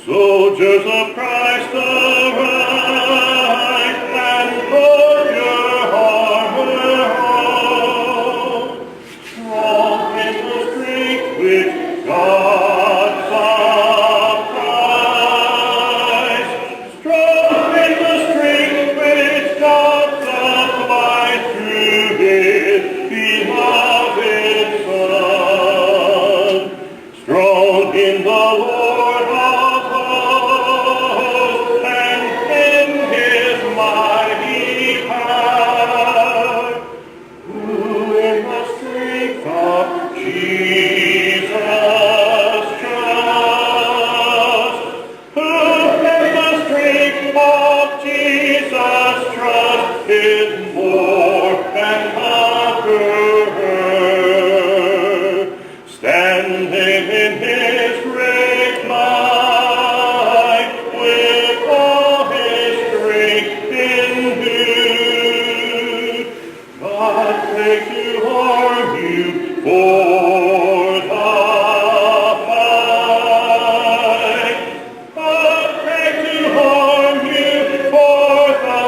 Soldiers of Christ arise and put your armor on. Strong in the strength which God supplies. Strong in the strength which God supplies through His beloved Son. Strong in the Lord of hosts and in His mighty power, who in the strength of Jesus trust, who in the strength of Jesus trust is more than conqueror, standing in His great might with all His strength endued. God pray to arm you for the fight. God pray to arm you for the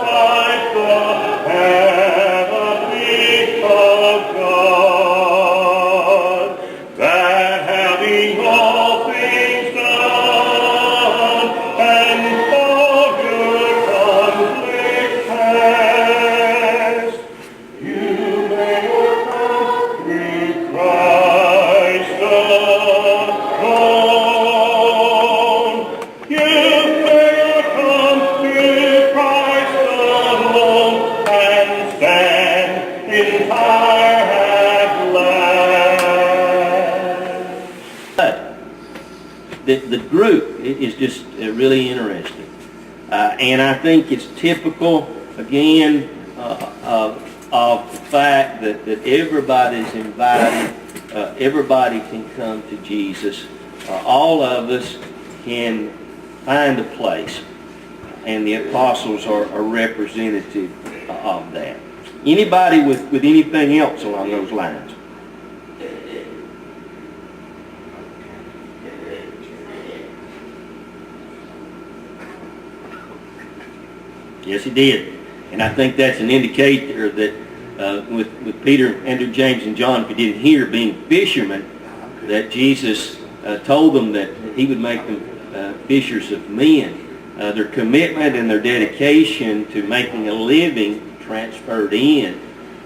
fight, the heavenly of God, that having all things done and all your conflict past, you may overcome through Christ alone. You may overcome through Christ alone and stand entire at last. The group is just really interesting. And I think it's typical, again, of the fact that everybody's invited. Everybody can come to Jesus. All of us can find a place. And the apostles are representative of that. Anybody with anything else along those lines? Yes, he did. And I think that's an indicator that with Peter, Andrew, James, and John, if you didn't hear, being fishermen, that Jesus told them that He would make them fishers of men. Their commitment and their dedication to making a living transferred in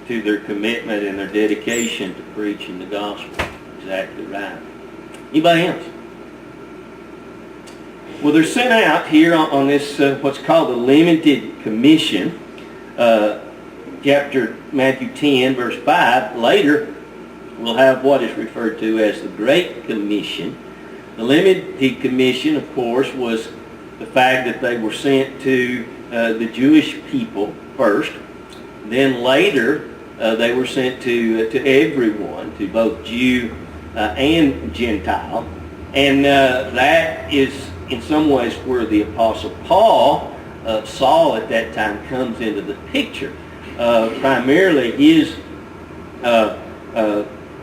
to their commitment and their dedication to preaching the gospel. Exactly right. Anybody else? Well, they're sent out here on this, what's called the limited commission. Chapter Matthew 10, verse 5. Later, we'll have what is referred to as the Great Commission. The limited commission, of course, was the fact that they were sent to the Jewish people first. Then later, they were sent to everyone, to both Jew and Gentile. And that is in some ways where the Apostle Paul, Saul at that time, comes into the picture. Primarily his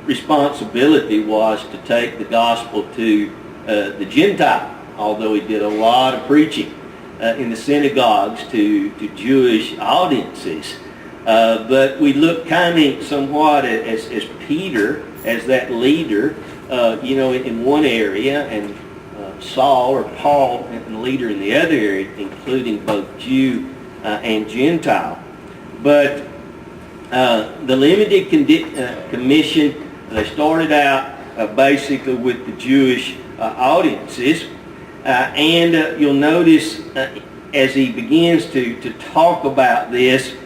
responsibility was to take the gospel to the Gentile, although he did a lot of preaching in the synagogues to Jewish audiences. But we look kind of somewhat as Peter as that leader, in one area, and Saul or Paul and leader in the other area, including both Jew and Gentile. But the limited commission, they started out basically with the Jewish audiences, and you'll notice as he begins to talk about this,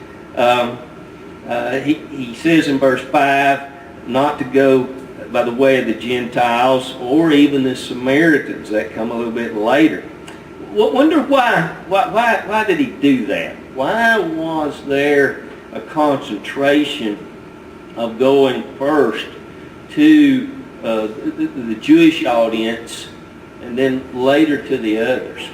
he says in verse 5 not to go by the way of the Gentiles or even the Samaritans. That come a little bit later. Wonder why did he do that? Why was there a concentration of going first to the Jewish audience and then later to the others?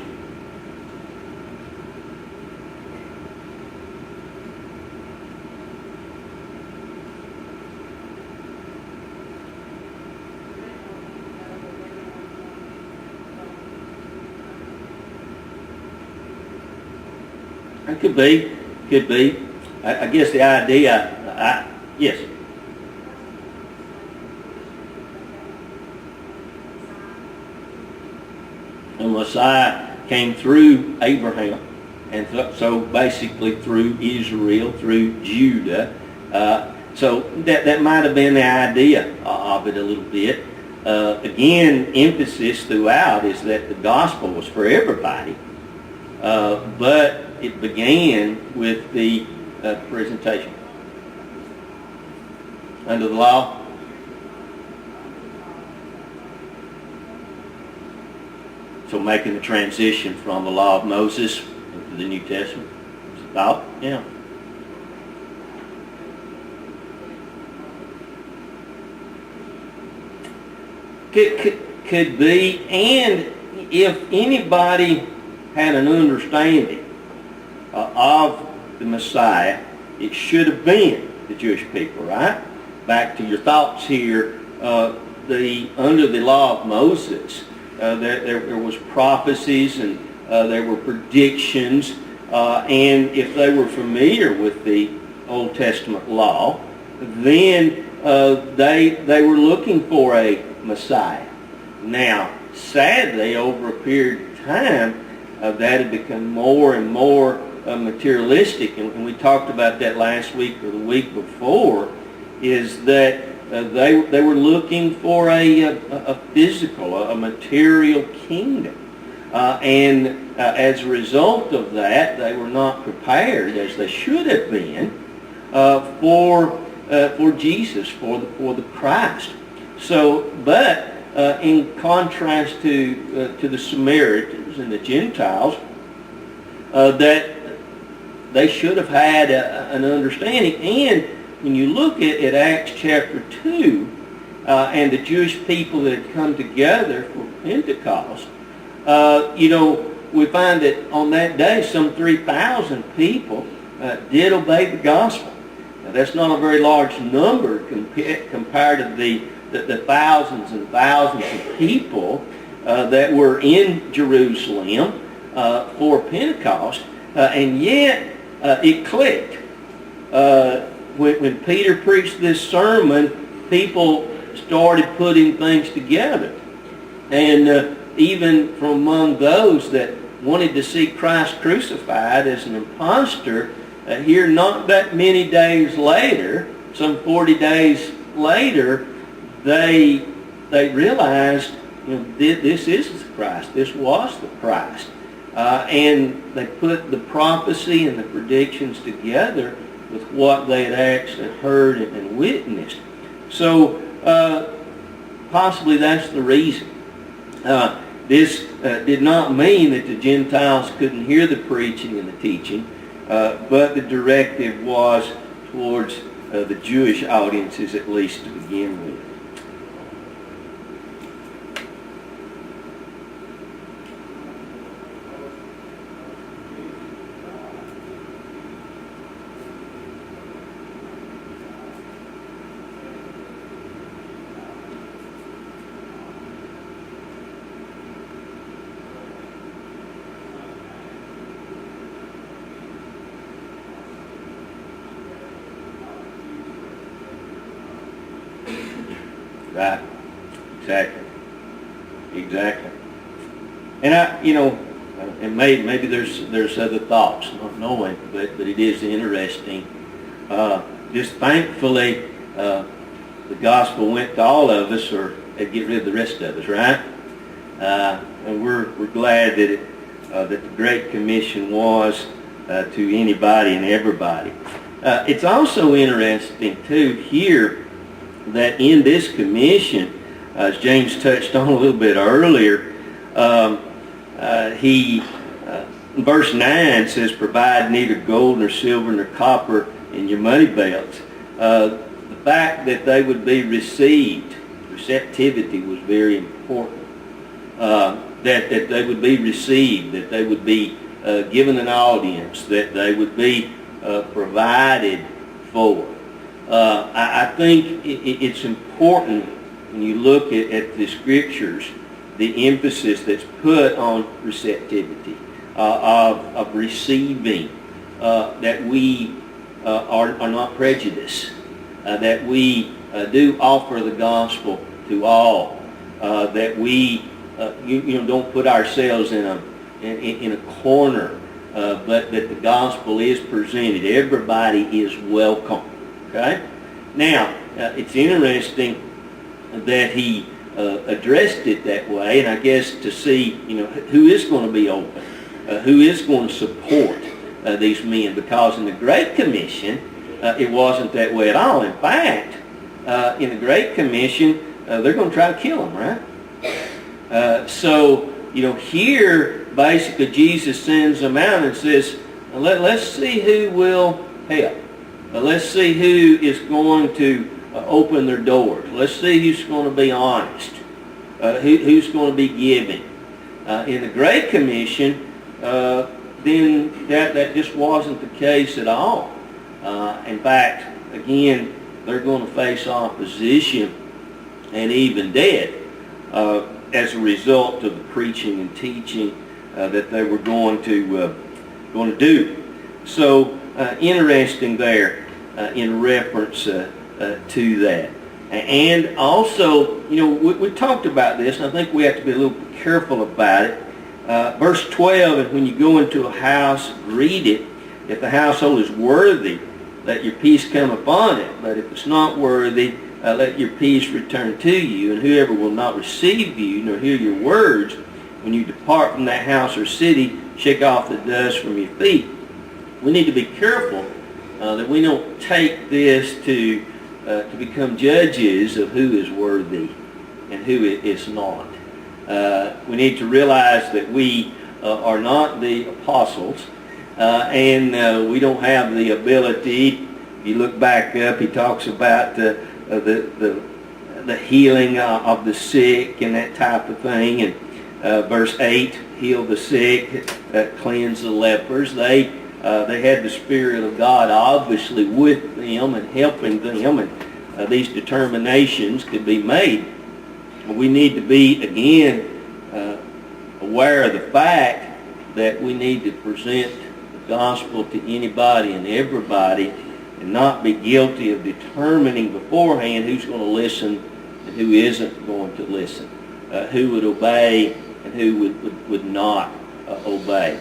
It could be, could be. I guess the idea, yes. The Messiah came through Abraham, and so basically through Israel, through Judah. So that might have been the idea of it a little bit. Again, emphasis throughout is that the gospel was for everybody, but it began with the presentation. Under the law, so making the transition from the law of Moses into the New Testament. Is it thought? Yeah. Could be, and if anybody had an understanding of the Messiah, it should have been the Jewish people, right? Back to your thoughts here, under the law of Moses, there was prophecies and there were predictions, and if they were familiar with the Old Testament law, then they were looking for a Messiah. Now, sadly, over a period of time, that had become more and more materialistic, and we talked about that last week or the week before, is that they were looking for a physical, a material kingdom. And as a result of that, they were not prepared, as they should have been, for Jesus, for the Christ. So, but in contrast to the Samaritans and the Gentiles, that they should have had an understanding. And when you look at Acts chapter 2 and the Jewish people that had come together for Pentecost, we find that on that day some 3,000 people did obey the gospel. Now, that's not a very large number compared to the thousands and thousands of people that were in Jerusalem for Pentecost, and yet it clicked. When Peter preached this sermon, people started putting things together. And even from among those that wanted to see Christ crucified as an impostor, here not that many days later, some 40 days later, they realized, this is the Christ. This was the Christ. And they put the prophecy and the predictions together with what they had actually heard and witnessed. So possibly that's the reason. This did not mean that the Gentiles couldn't hear the preaching and the teaching, but the directive was towards the Jewish audiences, at least to begin with. Right. Exactly. And and maybe there's other thoughts, not knowing, but it is interesting. Just thankfully, the gospel went to all of us, or it'd get rid of the rest of us, right? And we're glad that the Great Commission was to anybody and everybody. It's also interesting too here that in this commission, as James touched on a little bit earlier, verse 9 says, provide neither gold nor silver nor copper in your money belts. The fact that they would be received, receptivity was very important. That they would be received, that they would be given an audience, that they would be provided for. I think it's important when you look at the scriptures, the emphasis that's put on receptivity, of receiving that we are not prejudiced, that we do offer the gospel to all, that we don't put ourselves in a corner, but that the gospel is presented. Everybody is welcome. Okay? Now, it's interesting that he addressed it that way, and I guess to see, who is going to be open, who is going to support these men, because in the Great Commission, it wasn't that way at all. In fact, in the Great Commission, they're going to try to kill them, right? So, here, basically, Jesus sends them out and says, let's see who will help. Let's see who is going to open their doors. Let's see who's going to be honest, who's going to be giving. In the Great Commission, then that just wasn't the case at all. In fact, again, they're going to face opposition and even death as a result of the preaching and teaching that they were going to do. So interesting there in reference to that. And also, we talked about this, and I think we have to be a little careful about it. Verse 12, and when you go into a house, greet it. If the household is worthy, let your peace come upon it. But if it's not worthy, let your peace return to you. And whoever will not receive you, nor hear your words, when you depart from that house or city, shake off the dust from your feet. We need to be careful that we don't take this to become judges of who is worthy and who is not. We need to realize that we are not the apostles, and we don't have the ability. If you look back up, he talks about the healing of the sick and that type of thing. And verse 8, heal the sick, cleanse the lepers. They had the Spirit of God obviously with them and helping them, and these determinations could be made. We need to be, again, aware of the fact that we need to present the gospel to anybody and everybody and not be guilty of determining beforehand who's going to listen and who isn't going to listen, who would obey and who would not obey.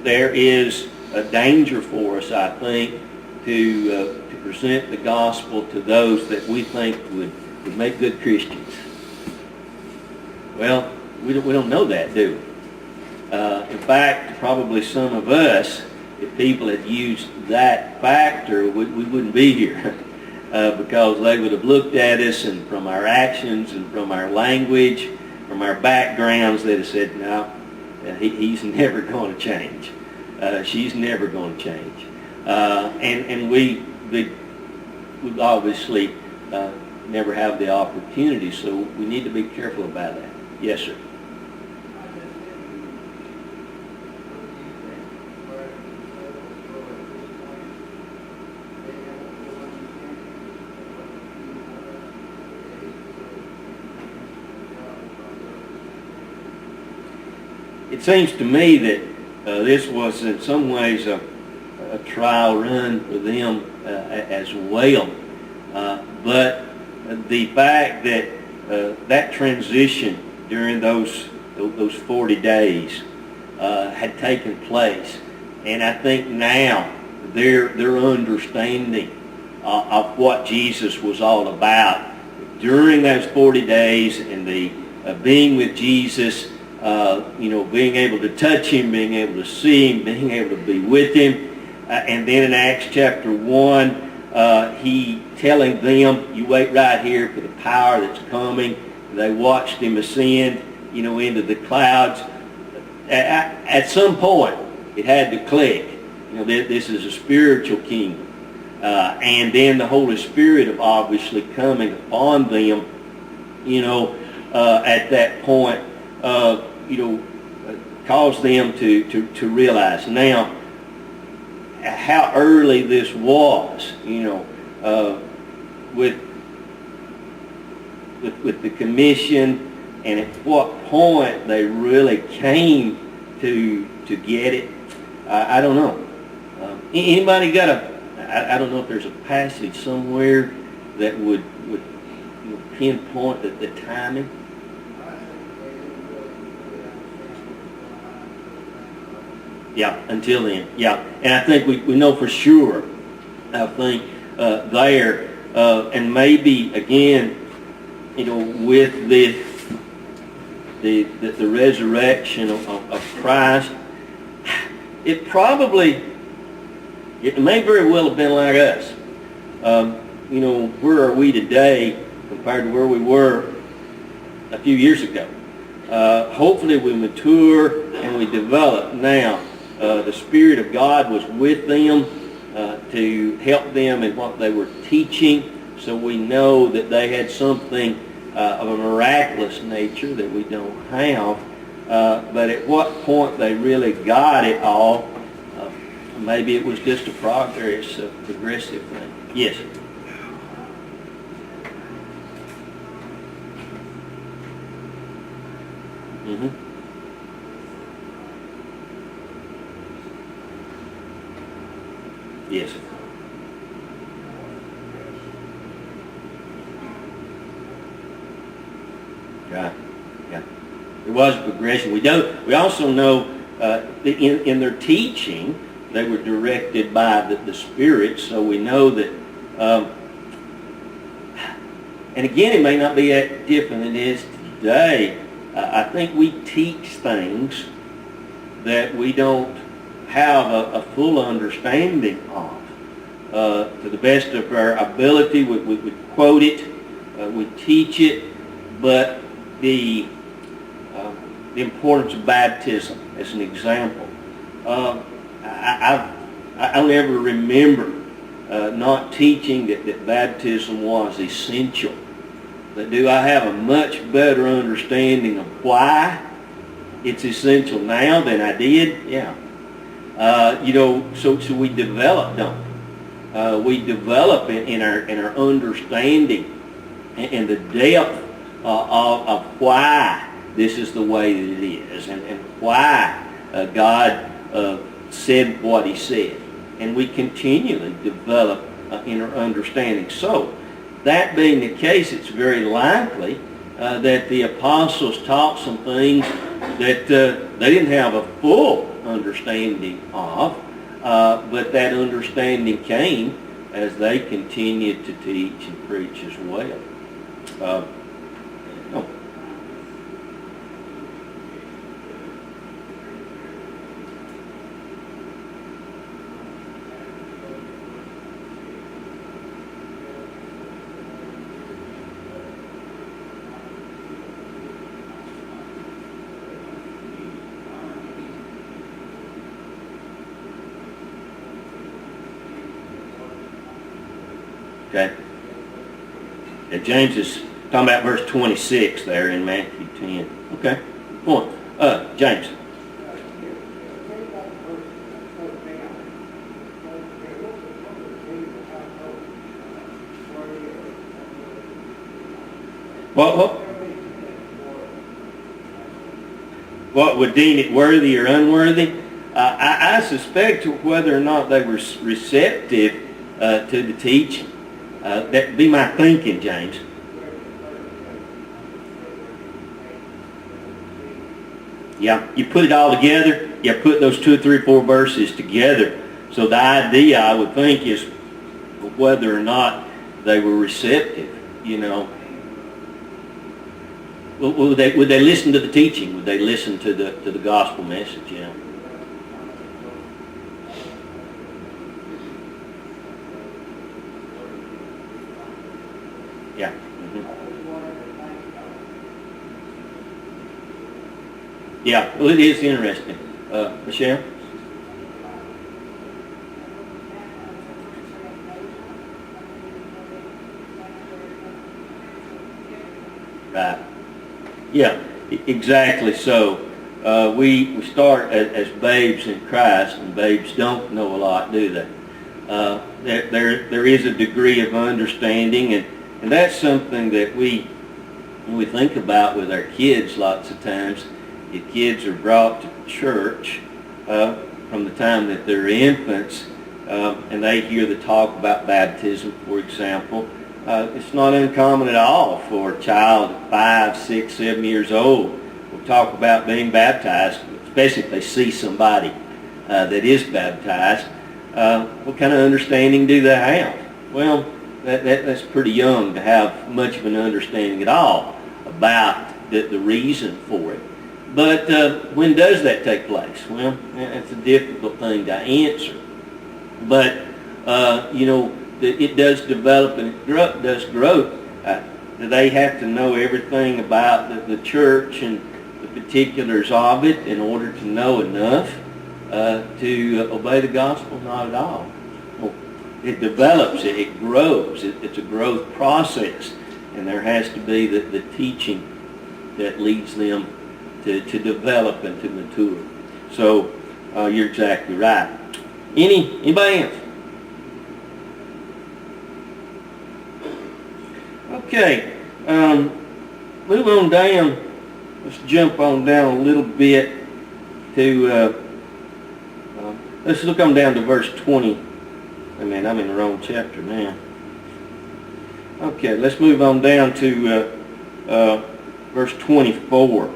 There is a danger for us, I think, to present the gospel to those that we think would make good Christians. Well, we don't know that, do we? In fact, probably some of us, if people had used that factor, we wouldn't be here because they would have looked at us, and from our actions and from our language, from our backgrounds, they'd have said, no, he's never going to change. She's never going to change. And we obviously never have the opportunity, so we need to be careful about that. Yes, sir. It seems to me that this was in some ways a trial run for them as well. But the fact that that transition during those 40 days had taken place, and I think now their understanding of what Jesus was all about during those 40 days and the being with Jesus, being able to touch him, being able to see him, being able to be with him. And then in Acts chapter 1, he telling them, you wait right here for the power that's coming. They watched him ascend, into the clouds. At some point, it had to click. This is a spiritual kingdom. And then the Holy Spirit of obviously coming upon them, at that point, caused them to realize now how early this was, with the commission, and at what point they really came to get it. I don't know. Anybody got I don't know if there's a passage somewhere that would pinpoint the timing? Yeah, until then. Yeah, and I think we know for sure. I think there, and maybe again, with the resurrection of Christ, it may very well have been like us. Where are we today compared to where we were a few years ago? Hopefully we mature and we develop. Now, the Spirit of God was with them to help them in what they were teaching, so we know that they had something of a miraculous nature that we don't have. But at what point they really got it all, maybe it was just a progressive thing. Yes? Mm-hmm. Yes. Right. Yeah. There was a progression. We also know in their teaching they were directed by the Spirit, so we know that. And again, it may not be that different than it is today. I think we teach things that we don't have a full understanding of. To the best of our ability, we quote it, we teach it, but the importance of baptism, as an example, I'll never remember not teaching that baptism was essential. But do I have a much better understanding of why it's essential now than I did? Yeah. So we develop, don't we? We develop in our understanding and the depth of why this is the way that it is, and why God said what He said. And we continually develop in our understanding. So, that being the case, it's very likely that the apostles taught some things that they didn't have a full understanding of, but that understanding came as they continued to teach and preach as well. Okay. Yeah, James is talking about verse 26 there in Matthew 10. Okay. Go on. James. What would deem it worthy or unworthy? I suspect whether or not they were receptive to the teaching. That'd be my thinking, James. Yeah, you put it all together. You put those 2, 3, 4 verses together. So the idea, I would think, is whether or not they were receptive. Would they listen to the teaching? Would they listen to the gospel message? Yeah. Yeah. Mm-hmm. Yeah. Well, it is interesting. Michelle? Right. Yeah, exactly so. We start as babes in Christ, and babes don't know a lot, do they? There is a degree of understanding, and that's something that we think about with our kids lots of times. The kids are brought to church from the time that they're infants. and they hear the talk about baptism, for example, it's not uncommon at all for a child at 5, 6, 7 years old will talk about being baptized, especially if they see somebody that is baptized. What kind of understanding do they have? Well, that's pretty young to have much of an understanding at all about the reason for it. But when does that take place? Well, that's a difficult thing to answer. But, it does develop and it does grow. Do they have to know everything about the church and the particulars of it in order to know enough to obey the gospel? Not at all. Well, it develops, it grows, it's a growth process, and there has to be the teaching that leads them to develop and to mature. So you're exactly right. Anybody else? Okay, move on down. Let's jump on down a little bit to, let's look on down to verse 20. I mean, I'm in the wrong chapter now. Okay, let's move on down to verse 24.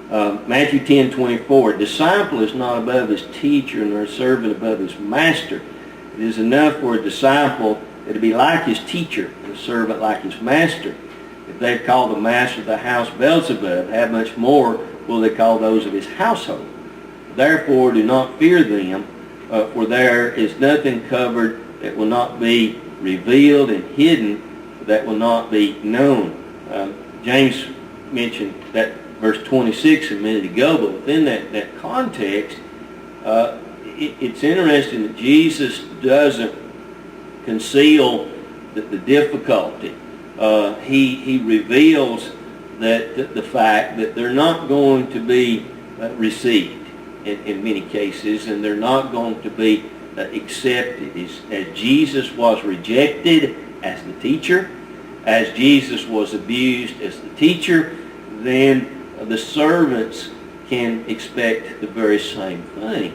Matthew 10:24. A disciple is not above his teacher, nor a servant above his master. It is enough for a disciple to be like his teacher, and a servant like his master. If they call the master of the house Beelzebub, how much more will they call those of his household? Therefore do not fear them, for there is nothing covered that will not be revealed, and hidden that will not be known. James mentioned that verse 26 a minute ago, but within that context, it's interesting that Jesus doesn't conceal the difficulty. He reveals that the fact that they're not going to be received in many cases, and they're not going to be accepted. As Jesus was rejected as the teacher, as Jesus was abused as the teacher, then the servants can expect the very same thing.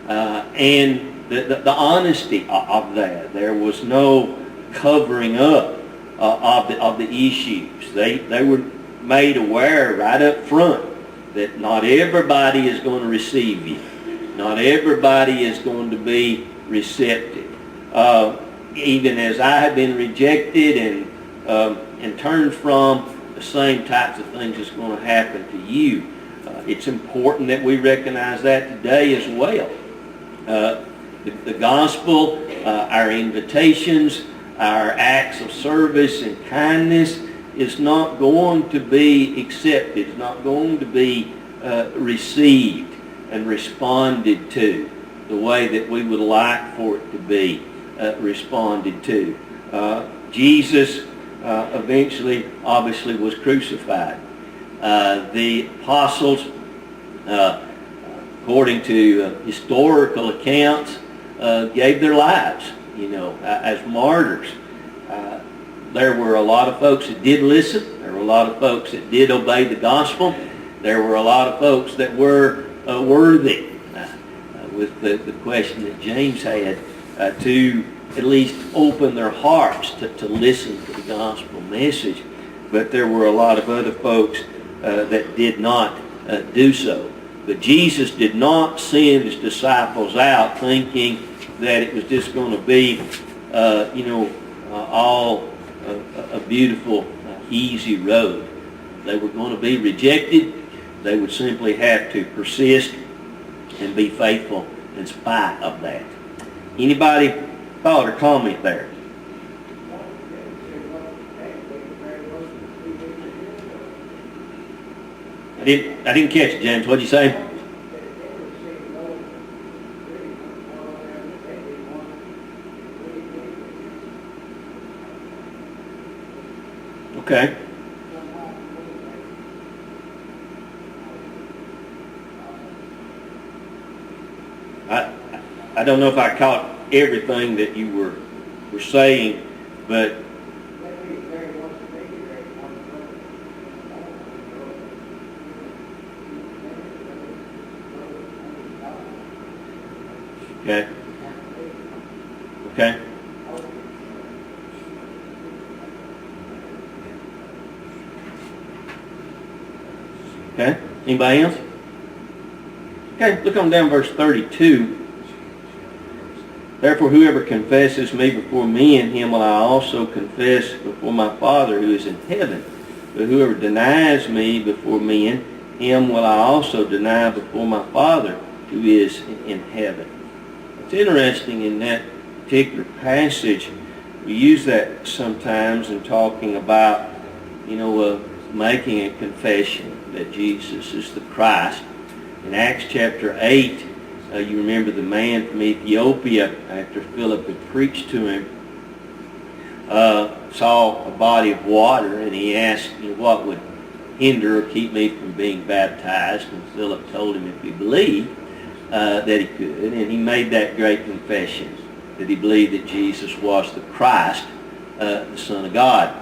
And the honesty of that, there was no covering up of the issues. They were made aware right up front that not everybody is going to receive you. Not everybody is going to be receptive. Even as I have been rejected and turned from, the same types of things is going to happen to you. It's important that we recognize that today as well. The gospel, our invitations, our acts of service and kindness is not going to be accepted. It's not going to be received and responded to the way that we would like for it to be responded to. Jesus eventually, obviously, was crucified. The apostles, according to historical accounts, gave their lives, as martyrs. There were a lot of folks that did listen. There were a lot of folks that did obey the gospel. There were a lot of folks that were worthy, with the question that James had, to at least open their hearts to listen to the gospel message. But there were a lot of other folks that did not do so. But Jesus did not send his disciples out thinking that it was just going to be, all a beautiful, easy road. They were going to be rejected. They would simply have to persist and be faithful in spite of that. Anybody thought or comment there? I didn't catch it, James. What'd you say? Okay. I don't know if I caught everything that you were saying, but okay. Okay? Okay? Anybody else? Okay, look on down verse 32. Therefore, whoever confesses me before men, him will I also confess before my Father who is in heaven. But whoever denies me before men, him will I also deny before my Father who is in heaven. It's interesting in that particular passage, we use that sometimes in talking about, making a confession that Jesus is the Christ. In Acts chapter 8, you remember the man from Ethiopia, after Philip had preached to him, saw a body of water, and he asked, what would hinder or keep me from being baptized? And Philip told him if he believed that he could, and he made that great confession, that he believed that Jesus was the Christ, the Son of God.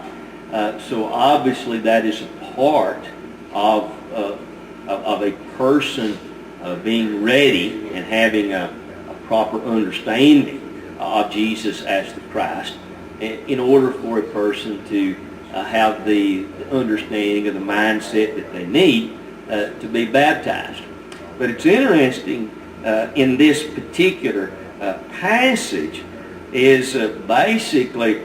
So obviously that is a part of a person being ready and having a proper understanding of Jesus as the Christ, in order for a person to have the understanding of the mindset that they need to be baptized. But it's interesting in this particular passage is basically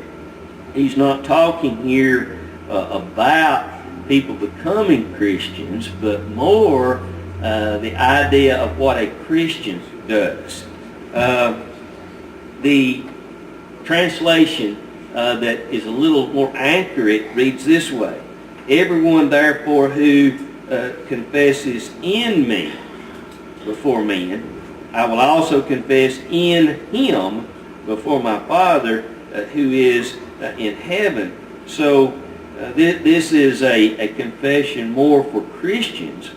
he's not talking here about people becoming Christians, but more the idea of what a Christian does. The translation that is a little more accurate reads this way: everyone therefore who confesses in me before men, I will also confess in him before my Father who is in heaven. So this is a confession more for Christians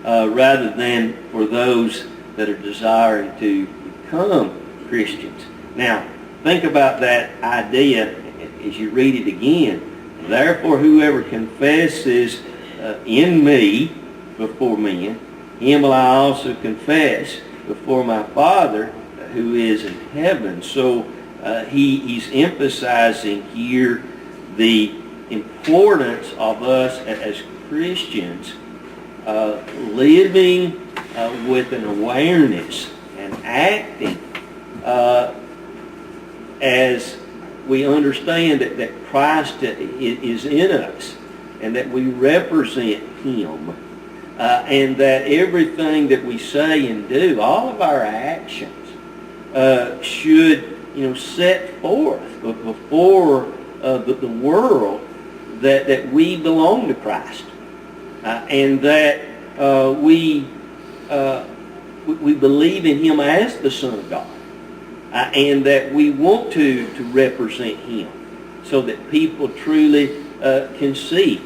rather than for those that are desiring to become Christians. Now, think about that idea as you read it again. Therefore, whoever confesses in me before men, him will I also confess before my Father who is in heaven. So he's emphasizing here the importance of us as Christians living with an awareness and acting as we understand that Christ is in us and that we represent him, and that everything that we say and do, all of our actions should set forth before the world that we belong to Christ, and that we believe in him as the Son of God, and that we want to represent him so that people truly can see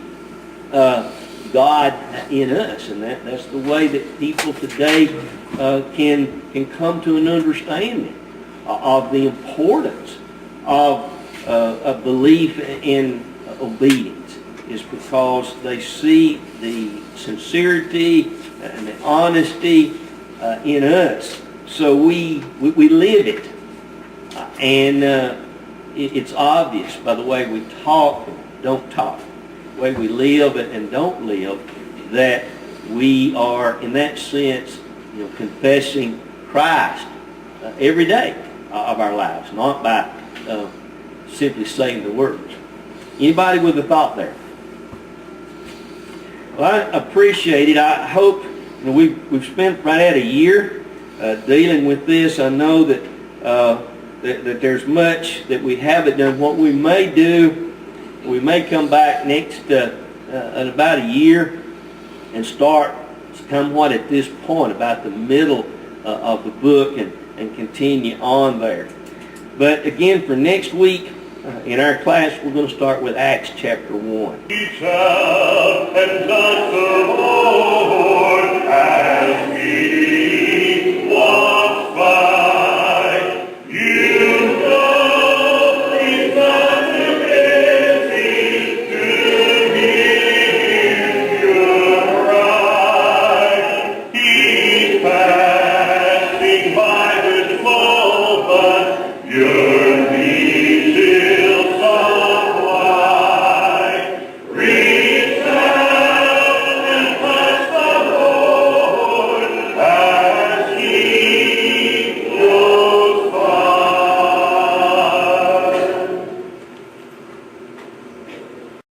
God in us, and that's the way that people today can come to an understanding of the importance of belief in obedience, is because they see the sincerity and the honesty in us. So we live it, and it's obvious by the way we talk and don't talk, the way we live and don't live, that we are, in that sense, confessing Christ every day of our lives, not by simply saying the words. Anybody with a thought there? Well, I appreciate it. I hope we've spent right at a year dealing with this. I know that that there's much that we haven't done. What we may do, we may come back next in about a year and start somewhat at this point, about the middle of the book, and continue on there. But again, for next week, in our class, we're going to start with Acts chapter 1. Reach out and touch the Lord.